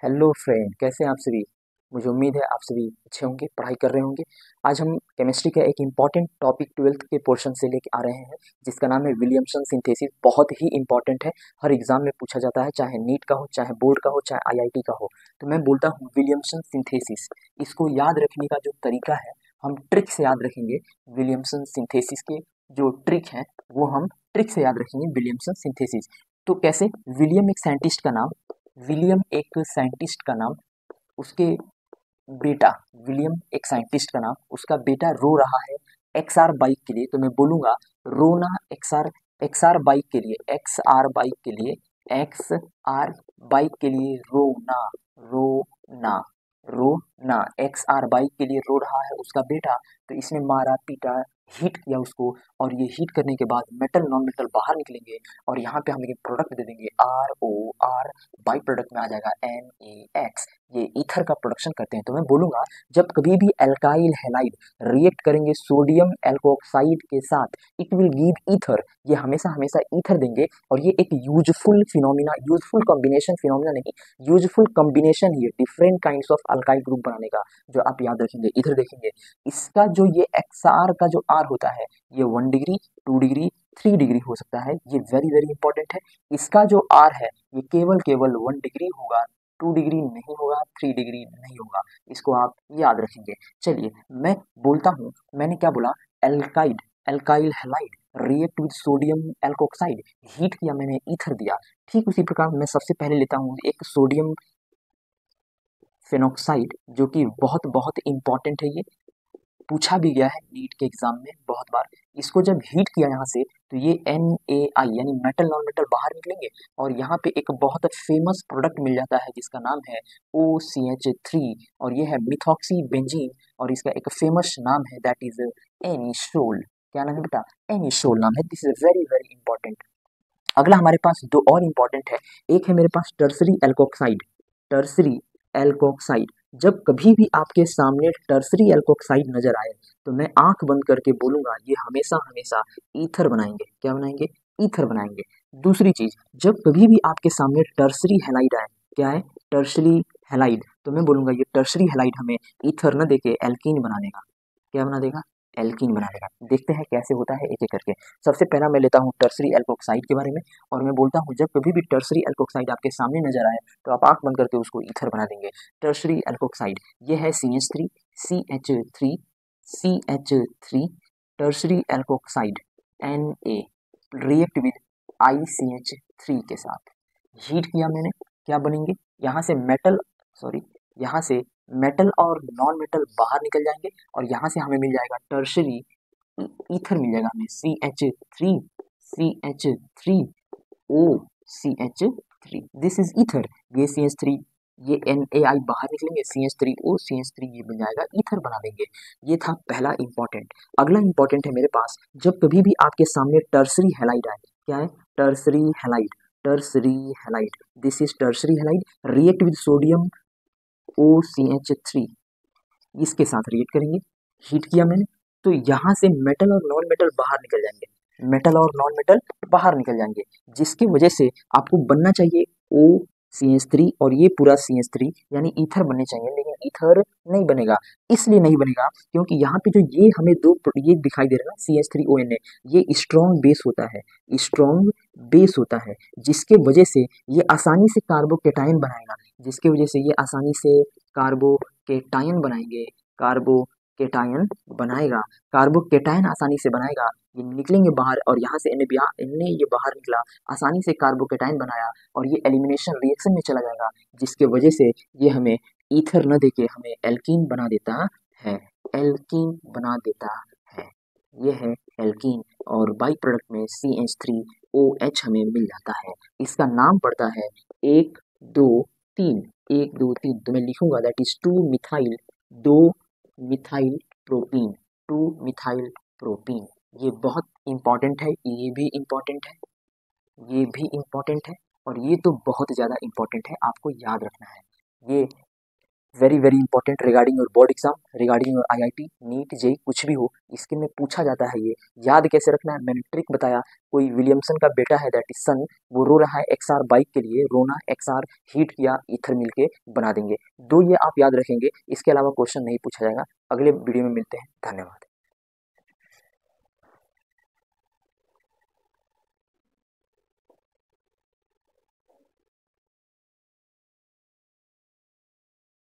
Hello friend, कैसे हैं आप सभी। मुझे उम्मीद है आप सभी अच्छे होंगे, पढ़ाई कर रहे होंगे। आज हम केमिस्ट्री का एक इम्पॉर्टेंट टॉपिक 12th के पोर्शन से लेके आ रहे हैं, जिसका नाम है विलियमसन सिंथेसिस। बहुत ही इम्पॉर्टेंट है, हर एग्जाम में पूछा जाता है, चाहे नीट का हो, चाहे बोर्ड का हो, चाहे आईआईटी का हो। तो मैं बोलता हूँ विलियमसन सिंथेसिस। इसको याद रखने का जो तरीका है, हम ट्रिक से याद रखेंगे। विलियमसन सिंथेसिस के जो ट्रिक है वो हम ट्रिक से याद रखेंगे। विलियमसन सिंथेसिस तो कैसे? विलियम एक साइंटिस्ट का नाम, विलियम एक साइंटिस्ट का नाम, उसके बेटा, विलियम एक साइंटिस्ट का नाम, उसका बेटा रो रहा है एक्सआर बाइक के लिए। तो मैं बोलूंगा रोना एक्सआर, एक्सआर बाइक के लिए, एक्सआर बाइक के लिए, एक्सआर बाइक के लिए रोना, रोना, रोना। एक्सआर बाइक के लिए रो रहा है उसका बेटा। तो इसने मारा पीटा, हीट किया उसको, और ये हीट करने के बाद मेटल नॉन मेटल बाहर निकलेंगे, और यहाँ पे हम एक प्रोडक्ट दे देंगे R O R, by product में आ जाएगा NaX। ये ईथर का प्रोडक्शन करते हैं। तो मैं बोलूंगा जब कभी भी एल्काइल हैलाइड रिएक्ट करेंगे सोडियम एल्कोक्साइड के साथ, इट विल गिव ईथर। ये हमेशा हमेशा ईथर देंगे, और ये एक useful phenomena, useful combination, phenomena नहीं, यूजफुल कॉम्बिनेशन ही है different kinds of alkyl group बनाने का, जो आप याद रखेंगे। इधर देखेंगे इसका जो ये एक्सआर का जो आर होता है, ये 1 डिग्री, 2 डिग्री, 3 डिग्री हो सकता है। ये वेरी वेरी इंपॉर्टेंट है। इसका जो आर है ये केवल केवल 1 डिग्री होगा, 2 डिग्री नहीं होगा, 3 डिग्री नहीं होगा। इसको आप याद रखेंगे। चलिए मैं बोलता हूँ, मैंने क्या बोला? Alkyd, alkyl halide react with sodium alkoxide, heat किया मैंने, ईथर दिया। ठीक उसी प्रकार मैं सबसे पहले लेता हूँ एक सोडियम फेनोक्साइड, जो कि बहुत बहुत इंपॉर्टेंट है। ये पूछा भी गया है नीट के एग्जाम में बहुत बार। इसको जब हीट किया यहाँ से, तो ये NaI यानी मेटल नॉन मेटल बाहर निकलेंगे, और यहाँ पे एक बहुत फेमस प्रोडक्ट मिल जाता है जिसका नाम है OCH3, और ये है मिथॉक्सी बेंजीन, और इसका एक फेमस नाम है दैट इज एनिसोल। क्या नाम है बेटा? एनिसोल नाम है। This is very very important. अगला हमारे पास दो और इंपॉर्टेंट है। एक है मेरे पास टर्सरी एल्कोक्साइड, टर्सरी एल्कोक्साइड। जब कभी भी आपके सामने टर्सरी एल्कोक्साइड नजर आए, तो मैं आंख बंद करके बोलूंगा ये हमेशा हमेशा ईथर बनाएंगे। क्या बनाएंगे? ईथर बनाएंगे। दूसरी चीज, जब कभी भी आपके सामने टर्सरी हैलाइड आए, क्या है? टर्सरी हैलाइड, तो मैं बोलूंगा ये टर्सरी हैलाइड हमें ईथर न देके एल्कीन बना देगा। क्या बना देगा? एल्कीन बना देगा। देखते हैं कैसे होता है एक एक करके। सबसे पहला मैं लेता हूँ टर्सरी एल्कोक्साइड के बारे में, और मैं बोलता हूँ जब कभी भी टर्सरी एल्कोक्साइड आपके सामने नजर आए, तो आप आंख बंद करके उसको ईथर बना देंगे। टर्सरी एल्कोक्साइड ये है CH3, CH3, CH3, tertiary alkoxide Na react with ICH3 के साथ, हीट किया मैंने, क्या बनेंगे? यहाँ से मेटल, सॉरी, यहाँ से मेटल और नॉन मेटल बाहर निकल जाएंगे, और यहाँ से हमें मिल जाएगा टर्शरी ईथर, मिल जाएगा हमें CH3, CH3, OCH3। This is ether. ये CH3, ये NaI बाहर निकलेंगे, CH3O, CH3, ये बन जाएगा ईथर बना देंगे। ये था पहला इंपॉर्टेंट। अगला इंपॉर्टेंट है मेरे पास, जब कभी भी आपके सामने टर्सरी हैलाइड आए, क्या है? Tertiary halide, tertiary halide, this is tertiary halide react with sodium OCH3, इसके साथ रिएक्ट करेंगे। हीट किया मैंने, तो यहाँ से मेटल और नॉन मेटल बाहर निकल जाएंगे, मेटल और नॉन मेटल बाहर निकल जाएंगे, जिसकी वजह से आपको बनना चाहिए OCH3, और ये पूरा CH3 यानी ईथर बनने चाहिए, लेकिन ईथर नहीं बनेगा। इसलिए नहीं बनेगा क्योंकि यहाँ पे जो ये हमें ये दिखाई दे रहा है ना CH3ONA, ये स्ट्रॉन्ग बेस होता है, स्ट्रॉन्ग बेस होता है, जिसके वजह से ये आसानी से कार्बोकेटायन बनाएगा, जिसकी वजह से ये आसानी से कार्बोकेटायन बनाएंगे, कार्बोकेटायन बनाएगा, कार्बोकेटायन आसानी से बनाएगा। ये निकलेंगे बाहर, और यहाँ से Na ये बाहर निकला, आसानी से कार्बोकेटायन बनाया, और ये एलिमिनेशन रिएक्शन में चला जाएगा, जिसके वजह से ये हमें ईथर न देके हमें एल्कीन बना देता है, एल्कीन बना देता है। ये है एल्कीन, और बाई प्रोडक्ट में CH3OH हमें मिल जाता है। इसका नाम पड़ता है 1 2 3, 1 2 3। तो मैं लिखूंगा that is 2 methyl, 2 methyl propene, 2 methyl propene. ये बहुत इंपॉर्टेंट है, ये भी इंपॉर्टेंट है, ये भी इंपॉर्टेंट है, और ये तो बहुत ज़्यादा इंपॉर्टेंट है, आपको याद रखना है। ये very very important regarding your board exam, regarding your IIT, NEET, JEE, कुछ भी हो, इसके में पूछा जाता है। ये याद कैसे रखना है, मैंने ट्रिक बताया। कोई विलियमसन का बेटा है, दैट इज सन, वो रो रहा है एक्सआर बाइक के लिए, रोना एक्सआर हीट या ईथर मिल के बना देंगे। दो ये आप याद रखेंगे, इसके अलावा क्वेश्चन नहीं पूछा जाएगा। अगले वीडियो में मिलते हैं, धन्यवाद।